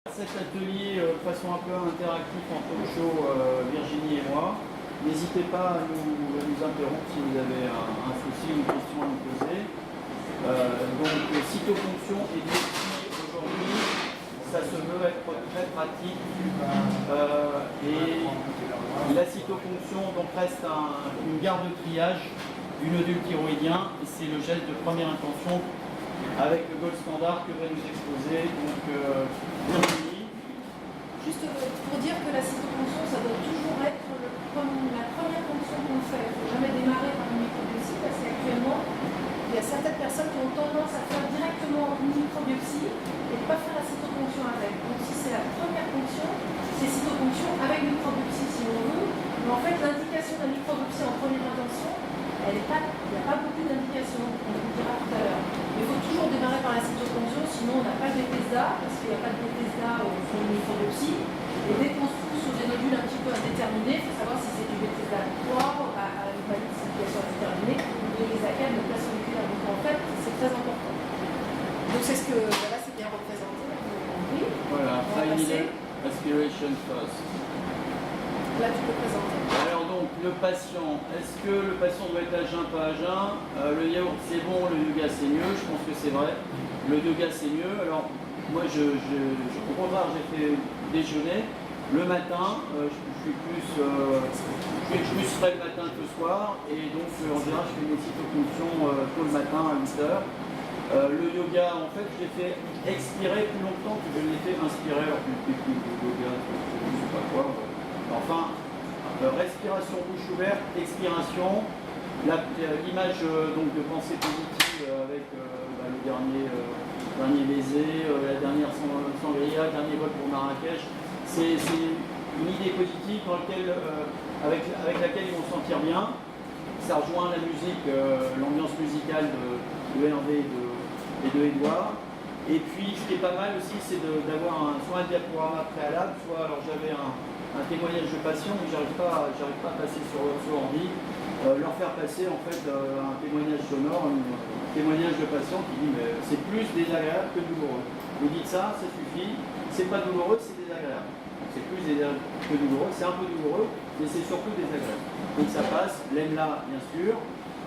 Cet atelier de façon un peu interactive en talk show, Virginie et moi. N'hésitez pas à nous interrompre si vous avez un souci, une question à nous poser. Donc, cytofonction et biopsie aujourd'hui, ça se veut être très pratique. Et la cytofonction donc, reste une garde de triage du nodule thyroïdien. Et c'est le geste de première intention avec le gold standard que va nous exposer donc Virginie. Juste pour dire que la cytofonction, ça doit toujours être la première fonction qu'on fait. Il ne faut jamais démarrer par une microbiopsie parce qu'actuellement, il y a certaines personnes qui ont tendance à faire directement une microbiopsie et ne pas faire la cytofonction avec. Donc si c'est la première fonction, c'est cytofonction avec microbiopsie si on veut. Mais en fait, l'indication de la microbiopsie en première intention, il n'y a pas beaucoup d'indications, on vous dira tout à l'heure. Il faut toujours démarrer par la cytofonction, sinon on n'a pas de Bethesda, parce qu'il n'y a pas de Bethesda au fond de microbiopsie. Et dès qu'on se trouve sur des nodules un petit peu indéterminés, il faut savoir si c'est du Bethesda 3 à une magnification indéterminée ou de l'ESACAM, de place moléculaire. Donc en fait, c'est très important. Donc c'est ce que, là c'est bien représenté, vous avez compris. Voilà, final aspiration first. Là tu peux présenter. Alors donc, le patient, est-ce que le patient doit être à jeun, pas à jeun? Le yaourt c'est bon, le yoga c'est mieux, je pense que c'est vrai. Le yoga c'est mieux. Alors, moi, au contraire, j'ai fait déjeuner. Le matin, je suis plus frais le matin que le soir. Et donc, en général, je fais une cytofonction tôt le matin à 8 h. Le yoga, en fait, je l'ai fait expirer plus longtemps que je l'ai fait inspirer. Alors, plus technique de yoga, je ne sais pas quoi. Enfin, respiration bouche ouverte, expiration, l'image donc de pensée positive avec le dernier baiser, la dernière sangria, le dernier vol pour Marrakech. C'est une idée positive avec laquelle ils vont se sentir bien. Ça rejoint la musique, l'ambiance musicale de Hervé et de Édouard. Et puis ce qui est pas mal aussi, c'est d'avoir soit un diaporama préalable, soit alors j'avais un témoignage de patient, mais j'arrive pas à passer sur ordi, leur faire passer en fait un témoignage sonore, un témoignage de patient qui dit mais c'est plus désagréable que douloureux. Vous dites ça suffit, c'est pas douloureux, c'est désagréable. C'est plus désagréable que douloureux, c'est un peu douloureux, mais c'est surtout désagréable. Donc ça passe, l'EMLA bien sûr,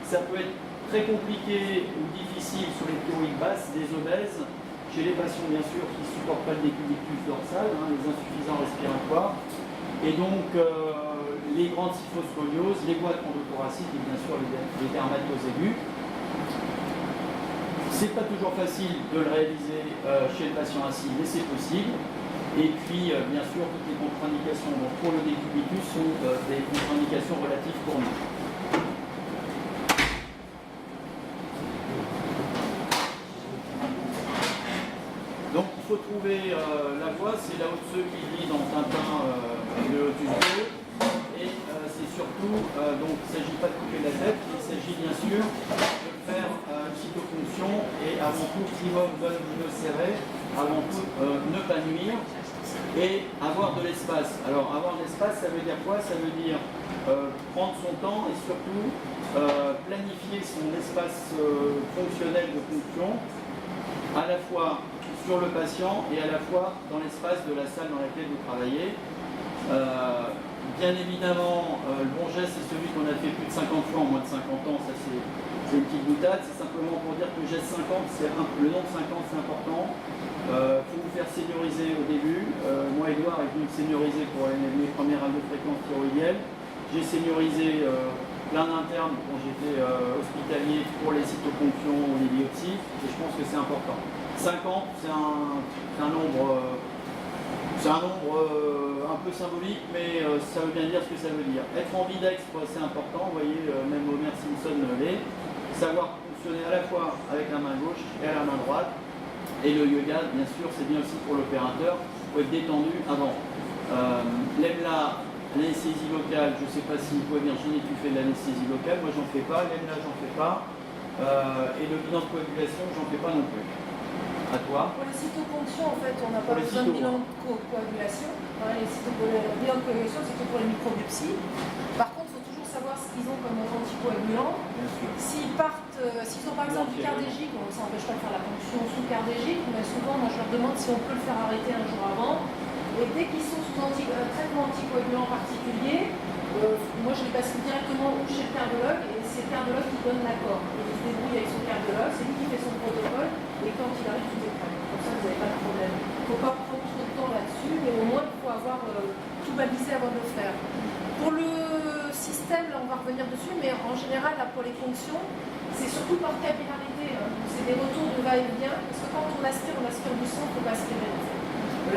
ça peut être très compliqué ou difficile sur les thyroïdes basses, des obèses, chez les patients bien sûr qui ne supportent pas le décubitus dorsal, les insuffisants respiratoires. Et donc, les grandes cyphoscolioses, les boîtes endothoraciques et bien sûr les dermatoses aiguës. C'est pas toujours facile de le réaliser chez le patient assis, mais c'est possible. Et puis, bien sûr, toutes les contre-indications pour le décubitus sont des contre-indications relatives pour nous. Donc, il faut trouver la voie, c'est là haut ceux qui lit dans Tintin de Lotus. Et c'est surtout, donc il ne s'agit pas de couper la tête, il s'agit bien sûr de faire une cytofonction et avant tout, primum non serré, avant tout ne pas nuire et avoir de l'espace. Alors avoir de l'espace, ça veut dire quoi? Ça veut dire prendre son temps et surtout planifier son espace fonctionnel de fonction à la fois sur le patient et à la fois dans l'espace de la salle dans laquelle vous travaillez. Bien évidemment, le bon geste, c'est celui qu'on a fait plus de 50 fois en moins de 50 ans, ça c'est une petite boutade, c'est simplement pour dire que le geste 50, le nombre 50 c'est important. Il faut vous faire senioriser au début. Moi, Édouard est venu me senioriser pour mes premières radiofréquences thyroïdiennes. J'ai seniorisé plein d'internes quand j'étais hospitalier pour les cytofonctions ou les biopsies, et je pense que c'est important. 50, c'est un nombre un peu symbolique, mais ça veut bien dire ce que ça veut dire. Être ambidextre, c'est important, vous voyez, même Homer Simpson l'est. Savoir fonctionner à la fois avec la main gauche et à la main droite. Et le yoga, bien sûr, c'est bien aussi pour l'opérateur, il faut être détendu avant. L'EMLA, l'anesthésie locale, je ne sais pas si toi Virginie tu fais de l'anesthésie locale, moi j'en fais pas, l'EMLA j'en fais pas, et le bilan de coagulation j'en fais pas non plus. À toi. Pour les cytofonctions, en fait, on n'a pas besoin de bilan de coagulation. Le bilan de coagulation, c'est que pour les microbiopsies. Par contre, il faut toujours savoir ce qu'ils ont comme anticoagulant. S'ils partent s'ils ont par exemple du cardégique, bon, ça n'empêche pas de faire la ponction sous cardégique, mais souvent, moi, je leur demande si on peut le faire arrêter un jour avant. Et dès qu'ils sont sous traitement anticoagulant particulier, moi, je les passe directement chez le cardiologue, et c'est le cardiologue qui donne l'accord. Il se débrouille avec son cardiologue, c'est lui qui fait son protocole, et quand il arrive, tout est prêt. Comme ça, vous n'avez pas de problème. Il ne faut pas prendre trop de temps là-dessus, mais au moins, il faut avoir tout balisé avant de le faire. Pour le système, là, on va revenir dessus, mais en général, là, pour les fonctions, c'est surtout par capillarité. Hein. C'est des retours de va-et-vient, parce que quand on aspire du sang, il faut pas aspirer.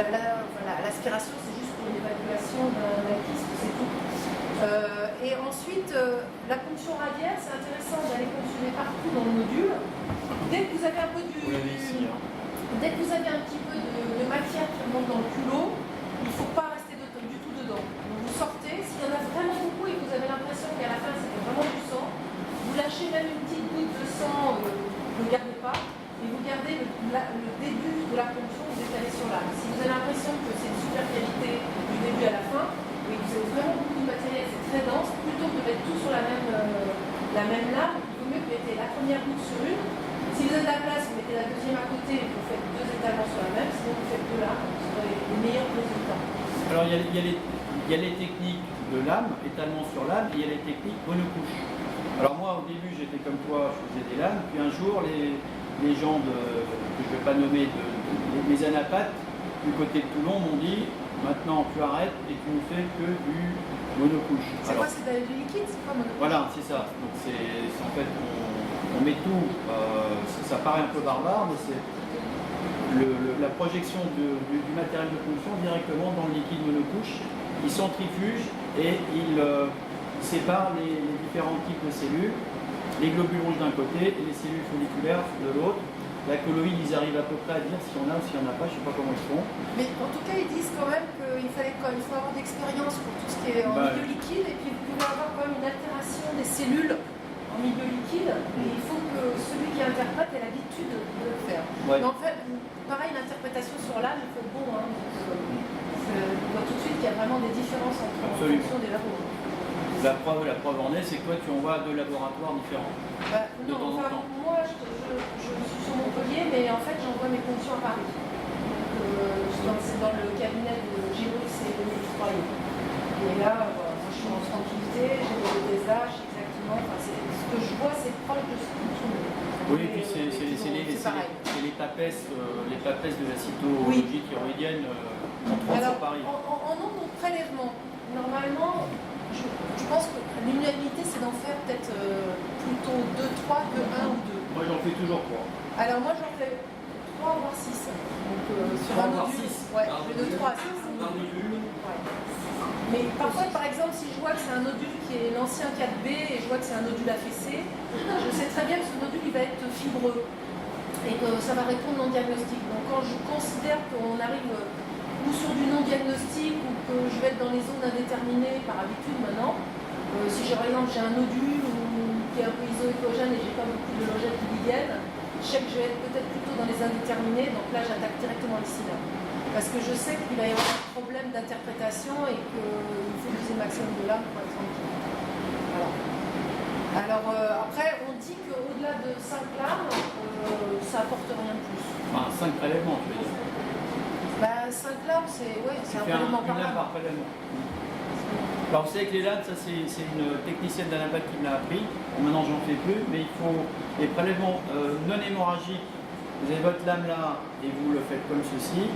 L'aspiration, c'est juste pour l'évaluation d'un kyste, c'est tout. Et ensuite, la ponction radiaire, c'est intéressant d'aller ponctionner partout dans le nodule. Dès que vous avez un peu dès que vous avez un petit peu de matière qui remonte dans le culot, il ne faut pas rester du tout dedans. Donc vous sortez, s'il y en a vraiment beaucoup et que vous avez l'impression qu'à la fin c'était vraiment du sang, vous lâchez même une petite goutte de sang, ne le gardez pas, et vous gardez le début de la ponction, vous étalez sur l'âme. Si vous avez l'impression que c'est une super qualité du début à la fin, et que vous avez vraiment beaucoup de matériel, c'est très dense, plutôt que de mettre tout sur la même lame, il vaut mieux que vous mettez la première goutte sur une. Si vous avez de la place, vous mettez la deuxième à côté et vous faites 2 étalements sur la même, sinon vous faites 2 lames, vous aurez les meilleurs résultats. Alors il y a les techniques de lame, étalement sur lame, et il y a les techniques monocouche. Alors moi au début j'étais comme toi, je faisais des lames, puis un jour les gens que je ne vais pas nommer, les anapathes du côté de Toulon m'ont dit maintenant tu arrêtes et tu ne fais que du monocouche. C'est quoi, c'est du liquide, c'est quoi monocouche? Voilà, c'est ça. Donc en fait on met tout, ça paraît un peu barbare, mais c'est la projection du matériel de ponction directement dans le liquide monocouche. Il centrifuge et il sépare les différents types de cellules, les globules rouges d'un côté et les cellules folliculaires de l'autre. La colloïde, ils arrivent à peu près à dire s'il y en a ou s'il n'y en a pas, je ne sais pas comment ils font. Mais en tout cas, ils disent quand même qu'il faut avoir d'expérience pour tout ce qui est en milieu liquide, et puis vous pouvez avoir quand même une altération des cellules en milieu liquide, et il faut que celui qui interprète ait l'habitude de le faire. Ouais. Mais en fait, pareil, l'interprétation sur l'âme, il faut le bon. Hein, on voit tout de suite qu'il y a vraiment des différences en fonction des labos. La preuve en est, c'est que toi tu envoies à 2 laboratoires différents. Non, enfin, moi je suis sur Montpellier, mais en fait j'envoie mes fonctions à Paris. C'est dans le cabinet de Géroux et Denis Troyer. Et là, moi je suis en tranquillité, j'ai des âges exactement. Enfin, ce que je vois, c'est proche de ce que tout le monde. Oui, et puis c'est les papesses de la cytologie thyroïdienne en Paris. En nombre de prélèvements, normalement, je pense que l'unanimité, c'est d'en faire peut-être plutôt 2, 3 que 1 ou 2. Moi, j'en fais toujours 3. Alors, moi, j'en fais 3 voire 6. Donc, sur un nodule. Ouais, je fais de 3 à 6. Un nodule. Ouais. Mais parfois, par exemple, si je vois que c'est un nodule qui est l'ancien 4B et je vois que c'est un nodule affaissé, je sais très bien que ce nodule, il va être fibreux et que ça va répondre non diagnostic. Donc, quand je considère qu'on arrive ou sur du non-diagnostic ou que je vais être dans les zones indéterminées par habitude maintenant, si par exemple j'ai un nodule qui est un peu isoécogène et j'ai pas beaucoup de logènes qui viennent, je sais que je vais être peut-être plutôt dans les indéterminés, donc là j'attaque directement ici là. Parce que je sais qu'il va y avoir un problème d'interprétation et qu'il faut utiliser le maximum de l'âme pour être tranquille. Voilà. Alors après on dit qu'au-delà de 5 lames, ça apporte rien de plus. Enfin 5 prélèvements tu veux dire. 5 lames, c'est un prélèvement par lame. Par prélèvement. Alors vous savez que les lames, ça c'est une technicienne d'anapathe qui me l'a appris. Maintenant j'en fais plus, mais il faut les prélèvements non hémorragiques. Vous avez votre lame là et vous le faites comme ceci.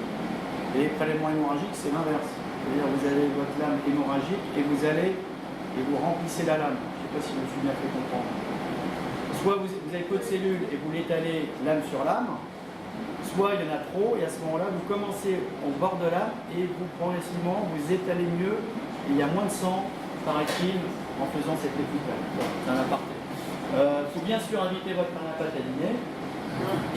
Et les prélèvements hémorragiques, c'est l'inverse. C'est-à-dire vous avez votre lame hémorragique et vous allez et vous remplissez la lame. Je ne sais pas si je me suis bien fait comprendre. Soit vous avez peu de cellules et vous l'étalez lame sur lame. Soit il y en a trop et à ce moment-là, vous commencez au bord de l'âme et vous progressivement vous étalez mieux et il y a moins de sang, paraît-il, en faisant cette technique-là. C'est un aparté. Il faut bien sûr inviter votre anapathe à dîner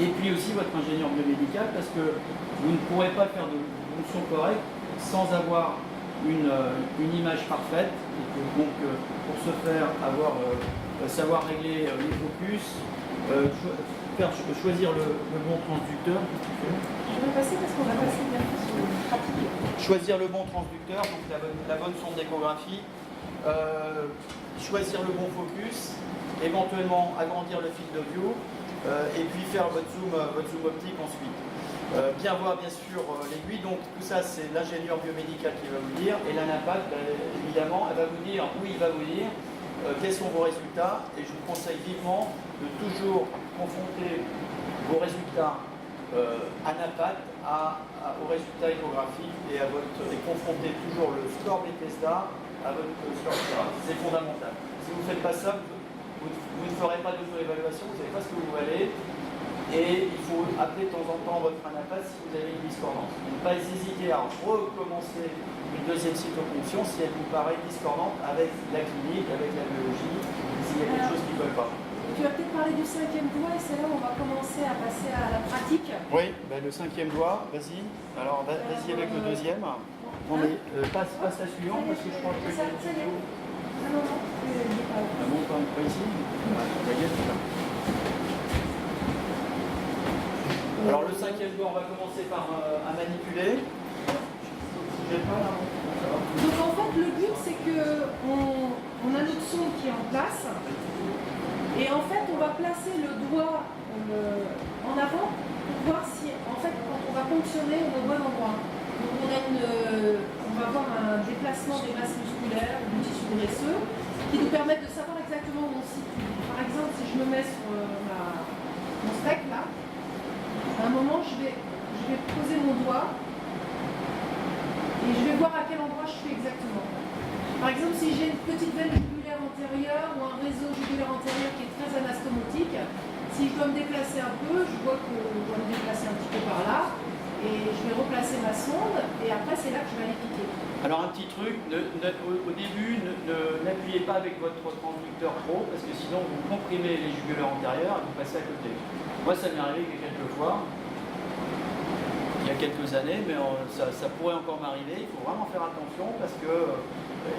et puis aussi votre ingénieur biomédical parce que vous ne pourrez pas faire de fonction correcte sans avoir une image parfaite. Et que, donc pour ce faire, savoir régler les focus, choisir le bon transducteur. Je vais passer parce qu'on va passer bientôt sur le pratique. Choisir le bon transducteur, donc la bonne sonde d'échographie, choisir le bon focus éventuellement agrandir le field of view et puis faire votre zoom optique ensuite. Bien voir bien sûr l'aiguille, donc tout ça c'est l'ingénieur biomédical qui va vous dire, et l'anapath évidemment elle va vous dire, oui il va vous dire quels sont vos résultats, et je vous conseille vivement de toujours confronter vos résultats anapath aux résultats échographiques et confronter toujours le score Bethesda à votre score Sierra. C'est fondamental. Si vous ne faites pas ça, vous ne ferez pas d'auto-évaluation, vous ne savez pas ce que vous valez. Et il faut appeler de temps en temps votre anapath si vous avez une discordance. Ne pas hésiter à recommencer une deuxième cytoponction si elle vous paraît discordante avec la clinique, avec la biologie, s'il y a quelque chose qui ne colle pas. Tu vas peut-être parler du 5e doigt et c'est là où on va commencer à passer à la pratique. Oui, ben le 5e doigt, vas-y. Alors vas-y avec le deuxième. Non mais passe la suivante parce que je crois que... Ça y est. Non, il n'est pas là. Ah bon, pas ici. Alors le 5e doigt, on va commencer par à manipuler. Donc en fait le but c'est qu'on a notre sonde qui est en place et en fait on va placer le doigt en avant pour voir si en fait quand on va fonctionner on est au bon endroit. Donc on va avoir un déplacement des masses musculaires du tissu graisseux qui nous permettent de savoir exactement où on se situe. Par exemple si je me mets sur mon spec là, à un moment, je vais poser mon doigt et je vais voir à quel endroit je suis exactement. Par exemple, si j'ai une petite veine jugulaire antérieure ou un réseau jugulaire antérieur qui est très anastomotique, si je dois me déplacer un peu, je vois que je dois me déplacer un petit peu par là et je vais replacer ma sonde et après c'est là que je vais aller piquer. Alors un petit truc, au début, n'appuyez pas avec votre transducteur pro parce que sinon vous comprimez les jugulaires antérieures et vous passez à côté. Moi, ça m'est arrivé quelques fois, il y a quelques années, mais ça pourrait encore m'arriver. Il faut vraiment faire attention parce que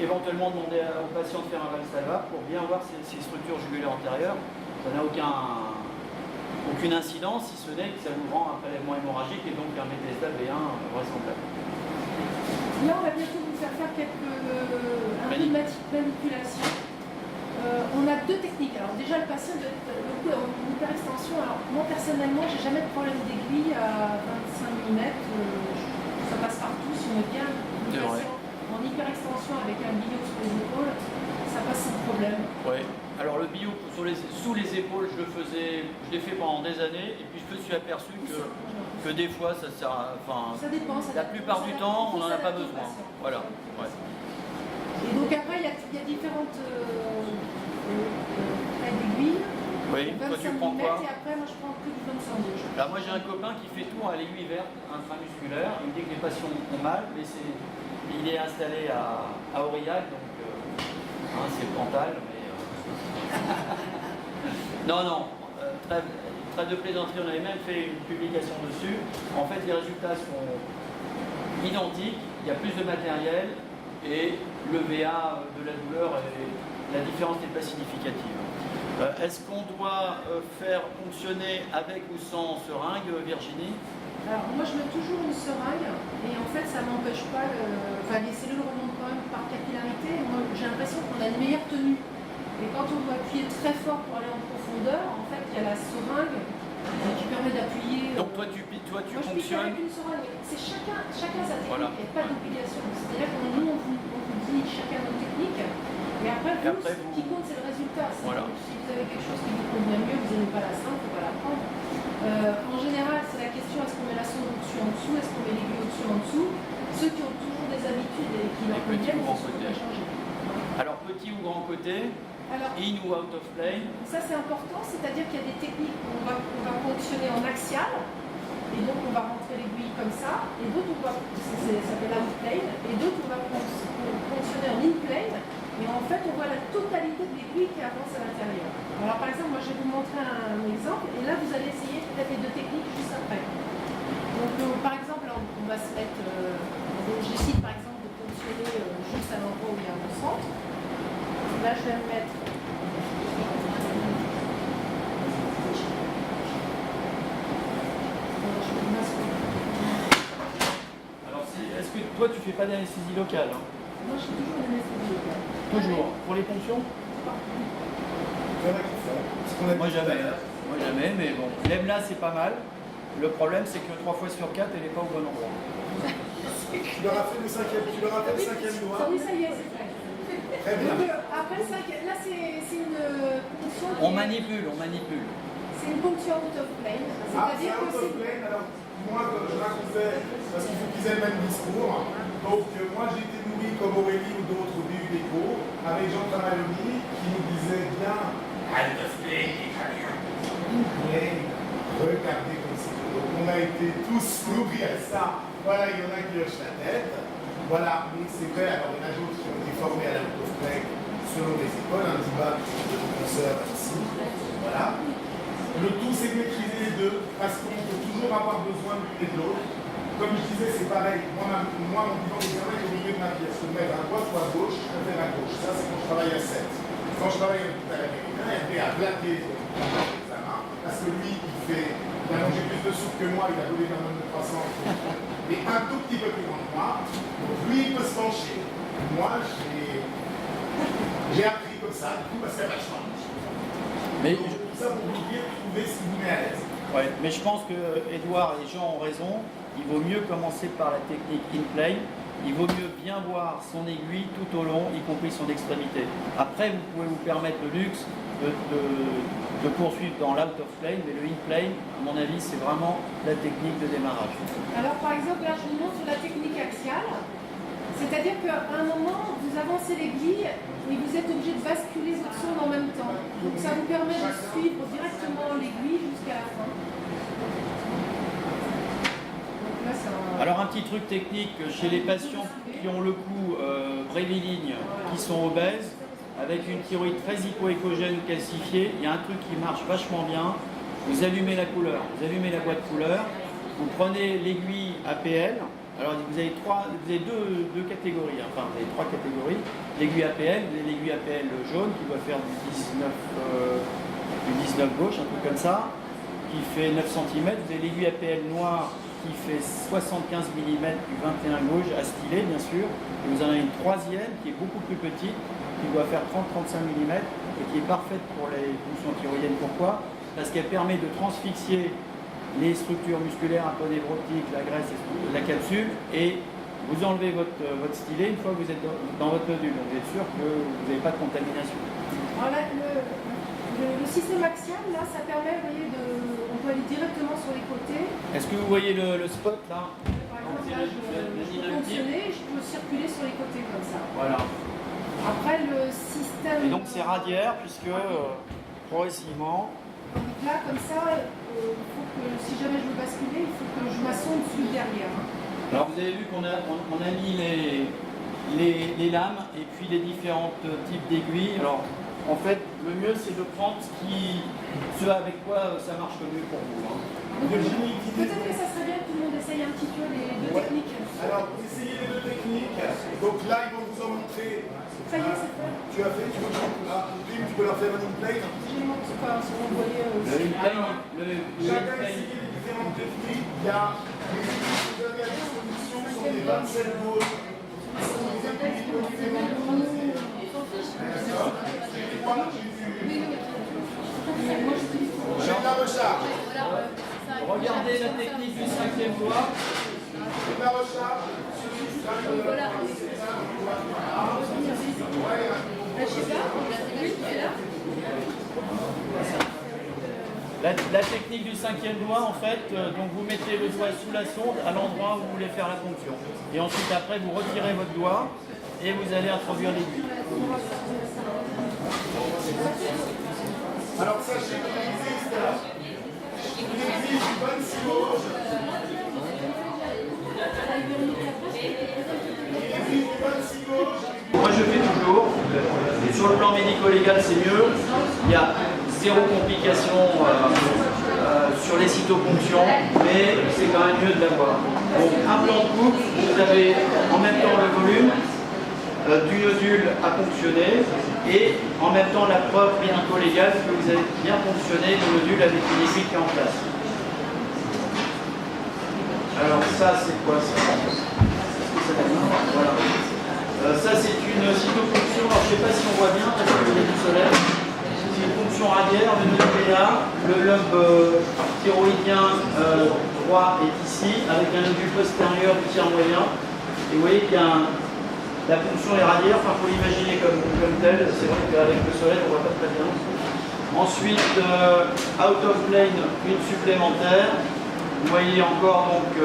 éventuellement demander au patient de faire un Valsalva pour bien voir ses structures jugulaires antérieures. Ça n'a aucune incidence, si ce n'est que ça vous rend un prélèvement hémorragique et donc un Bethesda V1 vraisemblable. Là, on va bientôt vous faire quelques manipulations. On a deux techniques. Alors déjà, le patient doit être en hyperextension. Alors moi, personnellement, j'ai jamais de problème d'aiguille à 25 mm. Ça passe partout. Si on est bien en hyperextension avec un billot sous les épaules, ça passe sans problème. Oui. Alors le billot sous les épaules, je l'ai fait pendant des années et puis je me suis aperçu que des fois, ça sert à... Enfin, ça dépend. La plupart du temps, on n'en a pas besoin. Voilà. Ouais. Et donc après, il y a différentes tailles d'aiguille. Oui, toi tu prends quoi? Et après, moi je prends que du 25 Là, moi j'ai un copain qui fait tout à l'aiguille verte intramusculaire. Il me dit que les patients ont mal, mais il est installé à Aurillac, donc c'est Pantal. Mais, non, trêve de plaisanterie, on avait même fait une publication dessus. En fait, les résultats sont identiques, il y a plus de matériel et le VA de la douleur, la différence n'est pas significative. Est-ce qu'on doit faire fonctionner avec ou sans seringue, Virginie? Alors moi je mets toujours une seringue et en fait ça n'empêche pas les cellules remontent quand même par capillarité. Moi j'ai l'impression qu'on a une meilleure tenue. Et quand on doit appuyer très fort pour aller en profondeur, en fait il y a la seringue qui permet d'appuyer. Donc toi tu moi, fonctionnes. Je pique avec une seringue. C'est chacun sa technique, Voilà. il n'y a pas d'obligation. C'est-à-dire que nous on vous dit chacun notre technique. Et après, ce qui compte, c'est le résultat. Voilà. Si vous avez quelque chose qui vous convient mieux, vous n'aimez pas la simple, il ne faut pas la prendre. En général, c'est la question, est-ce qu'on met la sonde au-dessus, en dessous, est-ce qu'on met l'aiguille au-dessus, en dessous? Ceux qui ont toujours des habitudes et qui leur conviennent, ils sont pas changer. Alors, petit ou grand côté, in ou out of plane? Ça, c'est important, c'est-à-dire qu'il y a des techniques où on va fonctionner en axial, et donc on va rentrer l'aiguille comme ça, et d'autres, ça s'appelle out plane, et d'autres, on va fonctionner en in plane. Et en fait, on voit la totalité de l'aiguille qui avance à l'intérieur. Alors par exemple, moi je vais vous montrer un exemple, et là vous allez essayer peut-être les deux techniques juste après. Donc par exemple, on va se mettre, je décide par exemple de fonctionner juste à l'endroit où il y a mon centre. Là je vais me mettre... Alors est-ce que toi tu fais pas d'anesthésie locale? Moi je fais toujours l'anesthésie locale. Toujours. Pour les ponctions? y en a qui font. Ce qu'on a Moi dit tout à jamais. l'heure. Moi jamais, mais bon. L'EMLA c'est pas mal. Le problème c'est que 3 fois sur 4 elle n'est pas au bon endroit. Tu leur as fait le cinquième doigt. Oui, ça y est, c'est fait. Très bien. Donc, après le cinquième, là c'est une ponction. On manipule. C'est une ponction out of plane. Ah, c'est C'est-à-dire out que of plane. Alors, moi, quand je racontais, parce qu'il faut qu'ils aient le même discours, donc moi j'ai été nourri comme Aurélie ou d'autres au début des cours, avec Jean Tramaloni, qui nous disait bien out of plane, italien. Regardez comme c'est. Donc on a été tous nourris à ça. Voilà, il y en a qui hochent la tête. Voilà, mais c'est vrai, alors il y en a d'autres qui ont été formés à l'out of plane selon les écoles, un débat de professeurs ici. Voilà. Le tout, c'est de maîtriser les deux, parce qu'on peut toujours avoir besoin de l'une et de l'autre. Comme je disais, c'est pareil. Moi, mon bilan d'examen est au milieu de ma pièce. Je me mets à droite ou à gauche, je préfère à gauche. Ça, c'est quand je travaille à 7. Quand je travaille à l'hôpital américain, il y a blaguer l'examen, parce que lui, il a mangé plus de soupe que moi, il a volé d'un homme de 300, et un tout petit peu plus loin que moi. Donc lui, il peut se pencher. Moi, j'ai appris comme ça, du coup, parce qu'il y a vachement. Mais Tout ça pour vous dire, trouver ce qui vous met à l'aise. ouais, mais je pense que Edouard et Jean ont raison. Il vaut mieux commencer par la technique in-plane. Il vaut mieux bien voir son aiguille tout au long, y compris son extrémité. Après, vous pouvez vous permettre le luxe de poursuivre dans l'out of plane, mais le in-plane, à mon avis, c'est vraiment la technique de démarrage. Alors par exemple, là je vous montre la technique axiale. C'est-à-dire qu'à un moment, vous avancez l'aiguille et vous êtes obligé de basculer votre sonde en même temps. Donc ça vous permet de suivre directement l'aiguille jusqu'à la fin. Donc là, c'est un... Alors un petit truc technique, chez les patients qui ont le cou bréviligne, qui sont obèses, avec une thyroïde très hypoécogène ou calcifiée, il y a un truc qui marche vachement bien. Vous allumez la couleur, vous allumez la boîte couleur, vous prenez l'aiguille APL. Alors vous avez deux catégories, enfin vous avez 3 catégories. L'aiguille APL, vous avez l'aiguille APL jaune qui doit faire du 19 gauche, un truc comme ça, qui fait 9 cm. Vous avez l'aiguille APL noire qui fait 75 mm du 21 gauche à styler bien sûr. Et vous en avez une troisième qui est beaucoup plus petite, qui doit faire 30-35 mm et qui est parfaite pour les fonctions thyroïdiennes. Pourquoi? Parce qu'elle permet de transfixier les structures musculaires un peu névrotiques, la graisse, la capsule, et vous enlevez votre stylet une fois que vous êtes dans votre nodule. Donc vous êtes sûr que vous n'avez pas de contamination. Alors là, le système axial, là, ça permet, vous voyez, on peut aller directement sur les côtés. Est-ce que vous voyez le spot là? Par exemple, là, je peux fonctionner, je peux circuler sur les côtés comme ça. Voilà. Après, le système... Et donc c'est radiaire puisque progressivement... Donc là, comme ça, il faut que, si jamais je veux basculer, il faut que je m'assonde dessus derrière. Alors vous avez vu qu'on a mis les lames et puis les différents types d'aiguilles. Alors en fait, le mieux c'est de prendre ce avec quoi ça marche le mieux pour vous. Hein. Peut-être que ça serait bien que tout le monde essaye un petit peu les deux techniques. Alors, vous essayez les deux techniques. Donc là, ils vont vous en montrer. Ça y est, c'est fait. Tu as fait, tu veux tu peux leur faire un in-plane. J'ai montré pas, si vous voyez. Chacun essaye les différentes techniques. Il y a les aiguilles que vous avez à disposition sont des 27 volts. Ce sont des aiguilles que vous avez j'ai de la recharge. Regardez la technique du 5e doigt. J'ai de la recharge. La technique du 5e doigt, en fait, donc vous mettez le doigt sous la sonde à l'endroit où vous voulez faire la ponction. Et ensuite, après, vous retirez votre doigt et vous allez introduire l'aiguille. Alors, sachez qu'il existe une bonne gauche. Moi, je fais toujours. Sur le plan médico-légal, c'est mieux. Il y a zéro complication sur les cytoponctions, mais c'est quand même mieux de l'avoir. Donc, un plan de coupe, vous avez en même temps le volume du nodule à ponctionner et en même temps la preuve médico-légale que vous avez bien ponctionné le nodule avec une aiguille qui est en place. Alors ça, c'est quoi ça? Voilà. Ça, c'est une cytoponction. Alors, je ne sais pas si on voit bien parce qu'il y a du soleil. C'est une ponction fonction radiaire, le nœud est là, le lobe thyroïdien droit est ici, avec un nodule postérieur du tiers moyen. Et vous voyez qu'il y a la fonction est radiaire, enfin il faut l'imaginer comme telle, c'est vrai qu'avec le soleil on ne voit pas très bien. Ensuite, out of plane, une supplémentaire. Vous voyez encore donc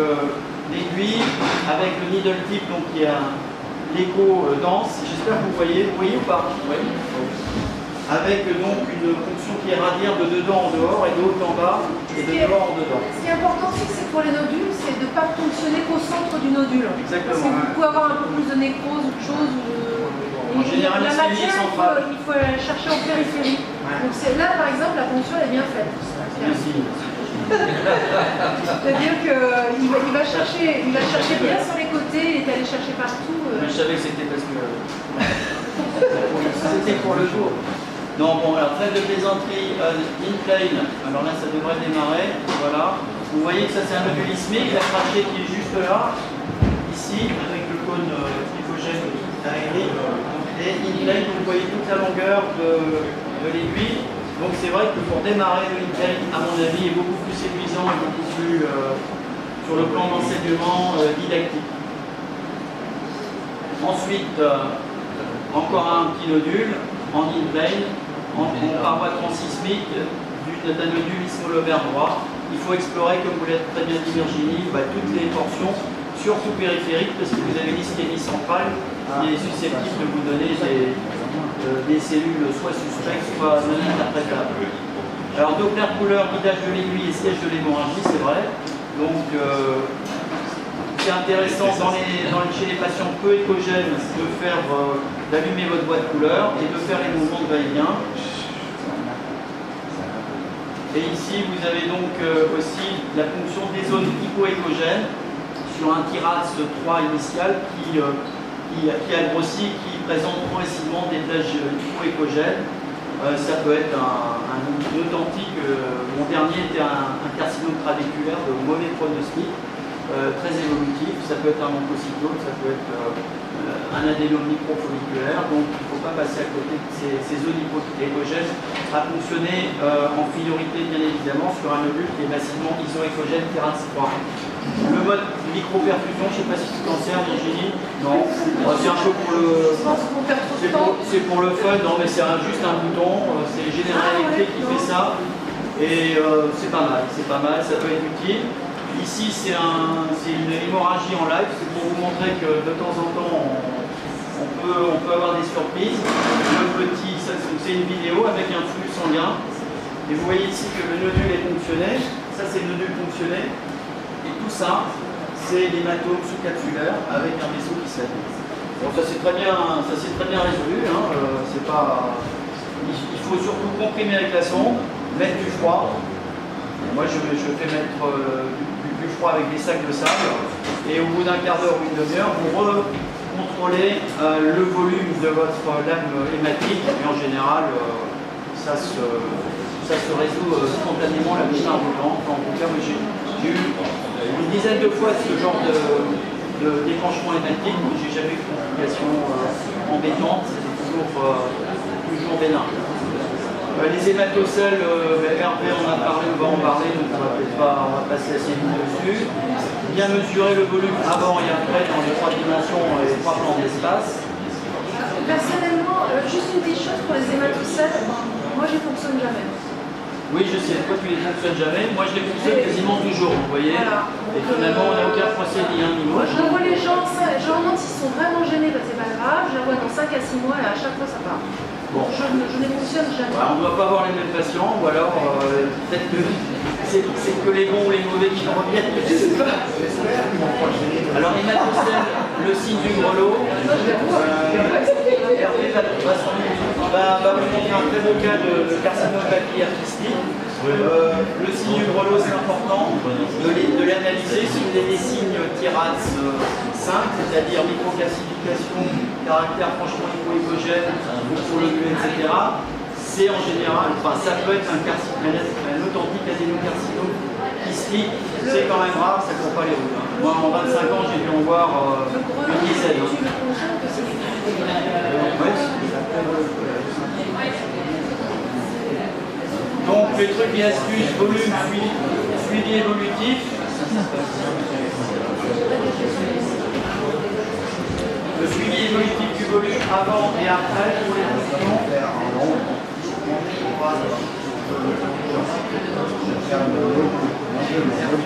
l'aiguille avec le needle tip, donc qui a l'écho dense. J'espère que vous voyez ou pas? Oui. Avec donc une fonction qui est radiaire de dedans en dehors et de haut en bas et de dehors en dedans. Ce qui est important aussi, c'est pour les nodules, c'est de ne pas fonctionner qu'au centre du nodule. Exactement. Parce que vous pouvez avoir un peu plus de nécrose ou de choses. En général, la c'est lié matière, central. il faut la chercher en périphérie. Ouais. Donc là, par exemple, la fonction est bien faite. Merci. C'est-à-dire qu'il va chercher bien sur les côtés, il est allé chercher partout. Mais je savais que c'était parce que c'était pour le jour. Non, bon, alors trêve de plaisanterie, in plane, alors là ça devrait démarrer, voilà. Vous voyez que ça c'est un nodule ismique, la trachée qui est juste là, ici, avec le cône hypogène aéré. Et in plane, vous voyez toute la longueur de l'aiguille. Donc c'est vrai que pour démarrer le in plane, à mon avis, est beaucoup plus séduisant et beaucoup plus sur le plan d'enseignement didactique. Ensuite, encore un petit nodule en in plane, en paroi transsismique d'un nodule ismo-lobaire droit. Il faut explorer, comme vous l'avez très bien dit Virginie, toutes les portions, surtout périphériques, parce que vous avez l'ischémie centrale qui est susceptible de vous donner des cellules soit suspectes, soit non interprétables. Alors Doppler couleur, guidage de l'aiguille et siège de l'hémorragie, c'est vrai. Donc c'est intéressant chez les patients peu échogènes d'allumer votre boîte couleur et de faire les mouvements de va-et-vient. Et ici vous avez donc aussi la fonction des zones hypoéchogènes sur un TIRADS 3 initial qui a grossi, qui présente progressivement des plages hypoéchogènes. Ça peut être un nœud dentique. Mon dernier était un carcinome trabéculaire de mauvais pronostic. Très évolutif, ça peut être un oncocytome, ça peut être un adénome microfolliculaire, donc il ne faut pas passer à côté de ces zones hypoéchogènes à fonctionner en priorité bien évidemment sur un nodule qui est massivement isoéchogène TIRADS 3. Le mode microperfusion, je ne sais pas si tu t'en sers Virginie, non, c'est un peu pour le... C'est pour le fun, non mais c'est juste un bouton, c'est General Electric qui fait ça, et c'est pas mal, ça peut être utile. Ici, c'est une hémorragie en live, c'est pour vous montrer que de temps en temps, on peut avoir des surprises. C'est une vidéo avec un flux sanguin. Et vous voyez ici que le nodule est fonctionné. Ça, c'est le nodule fonctionné. Et tout ça, c'est l'hématome sous-capsulaire avec un vaisseau qui saigne. Bon, ça c'est très bien résolu. Hein. Il faut surtout comprimer avec la sonde, mettre du froid. Moi, je fais mettre du froid avec des sacs de sable et au bout d'un quart d'heure ou une demi-heure, vous recontrôlez le volume de votre lame hématique et en général, ça se résout spontanément la plupart du temps. En tout cas, j'ai eu une dizaine de fois ce genre de déclenchement hématique, donc j'ai jamais eu de complications embêtantes, c'était toujours bénin. Les hématocèles, Hervé en a parlé, on va en parler, donc on va passer assez vite dessus. Bien mesurer le volume avant et après dans les 3 dimensions et les 3 plans d'espace. Personnellement, juste une petite chose pour les hématocèles, moi je ne fonctionne jamais. Oui, je sais, toi tu les fonctionnes jamais, moi je les fonctionne quasiment toujours, vous voyez. Voilà. Et finalement on n'a aucun procédé, ni moi je vois les gens, je leur demande s'ils sont vraiment gênés, c'est pas grave, je les vois dans 5 à 6 mois et à chaque fois ça part. Bon. Je ne les fonctionne jamais. Ouais, on ne doit pas avoir les mêmes patients, ou alors peut-être que c'est que les bons ou les mauvais qui reviennent, je ne sais pas. Alors hématocèle, le signe du grelot. Hervé va vous montrer un très beau cas de carcinome papillaire cystique. Le signe du grelot, c'est important de l'analyser. Si vous avez des signes TIRADS 5, c'est-à-dire microcalcification, caractère franchement hypoéchogène, etc. C'est en général, ça peut être un authentique adénocarcinome kystique, c'est quand même rare, ça ne court pas les routes. Hein. Moi en 25 ans j'ai dû en voir une dizaine. les trucs et astuces, volume, suivi évolutif. Le suivi évolutif du volume avant et après pour les fonctions.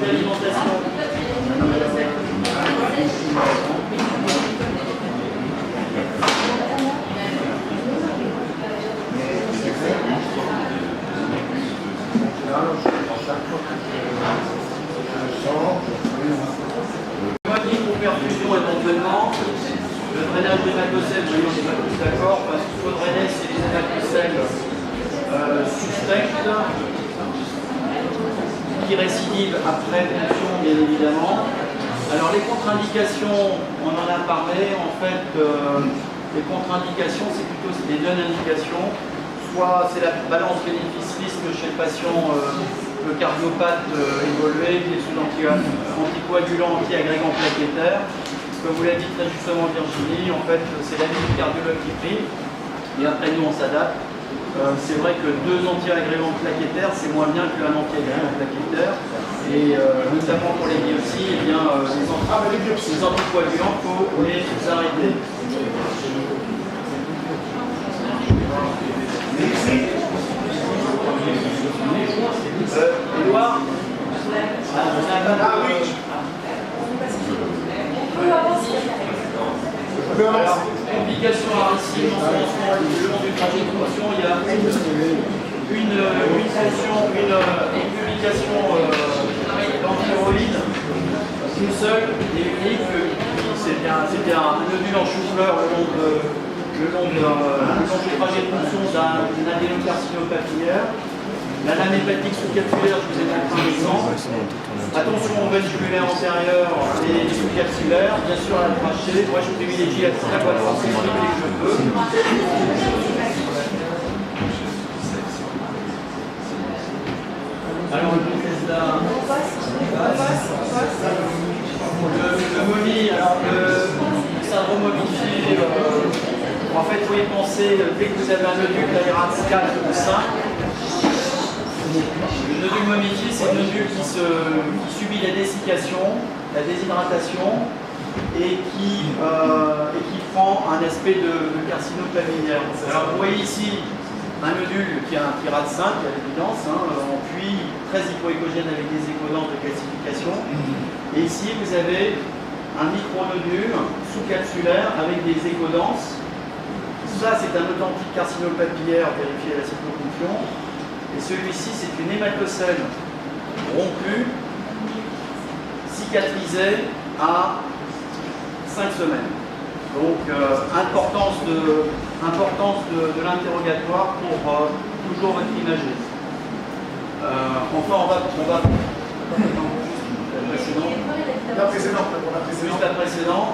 L'alimentation. Perfusion éventuellement, le drainage des hématocèles, on n'est pas tous d'accord, parce qu'il faut drainer c'est les hématocèles suspects qui récidivent après fonction bien évidemment. Alors les contre-indications, on en a parlé, en fait les contre-indications c'est plutôt des non-indications, soit c'est la balance bénéfice-risque chez le patient le cardiopathe évolué qui est sous anticoagulant, anti-agrégant plaquettaire. Comme vous l'a dit très justement Virginie, en fait c'est la ligne du cardiologue qui prime et après nous on s'adapte. C'est vrai que 2 anti-agrégants plaquettaires c'est moins bien qu'un anti-agrégant plaquettaire et notamment pour les biopsies, eh bien, les anticoagulants, il faut les arrêter. Edouard, alors, complication à racine, le long du trajet de fonction, il y a une publication d'antihéroïde, une seule et unique, c'est bien un nodule en chou-fleur le long du trajet de fonction d'un adénocarcinome papillaire. La lame hépatique sous-capsulaire, je vous ai montré un exemple. Attention aux vésiculaires antérieures et sous-capsulaires. Bien sûr, à la trachée. Moi, je privilégie la voie tracée dès que je peux. Alors, le Bethesda. Le MOMI, alors le syndrome momifié, en fait, vous pouvez penser, dès que vous avez un nodule d'ARAT 4 ou 5, le nodule momifié, c'est le nodule qui subit la dessiccation, la déshydratation et qui prend un aspect de carcinome papillaire. Alors vous voyez ici un nodule qui a un TIRAD 5, à l'évidence, en puits très hypoécogène avec des écodenses de calcification. Et ici vous avez un micronodule sous-capsulaire avec des écodenses. Ça c'est un authentique carcinome papillaire vérifié à la cytoponction. Et celui-ci, c'est une hématocèle rompue, cicatrisée à 5 semaines. Donc, importance de l'interrogatoire pour toujours votre imager. Enfin, on va juste la précédente.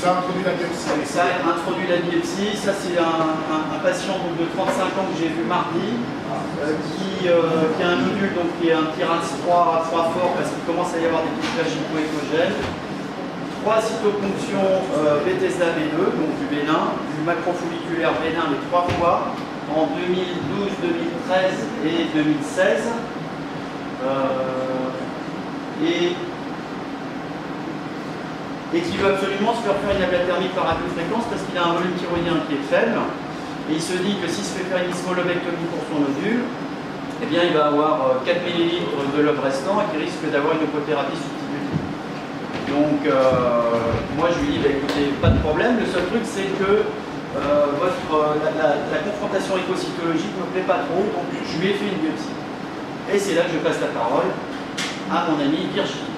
Ça a introduit la biopsie. Ça a introduit la biopsie. Ça, c'est un patient donc, de 35 ans que j'ai vu mardi, qui a un nodule, donc qui est un TIRAD 3 fort parce qu'il commence à y avoir des petites plages hypoécogènes. 3 cytoponctions Bethesda B2, donc du bénin, du macrofolliculaire bénin les 3 fois, en 2012, 2013 et 2016. Et qui veut absolument se faire une ablatémie par radiofréquence parce qu'il a un volume thyroïdien qui est faible. Et il se dit que s'il se fait faire une ismolobectomie pour son nodule, eh bien il va avoir 4 ml de lobe restant et qui risque d'avoir une hypothérapie substitutive. Donc moi je lui dis, bah, écoutez, pas de problème, le seul truc c'est que la confrontation écocytologique ne me plaît pas trop, donc je lui ai fait une biopsie. Et c'est là que je passe la parole à mon ami Virginie.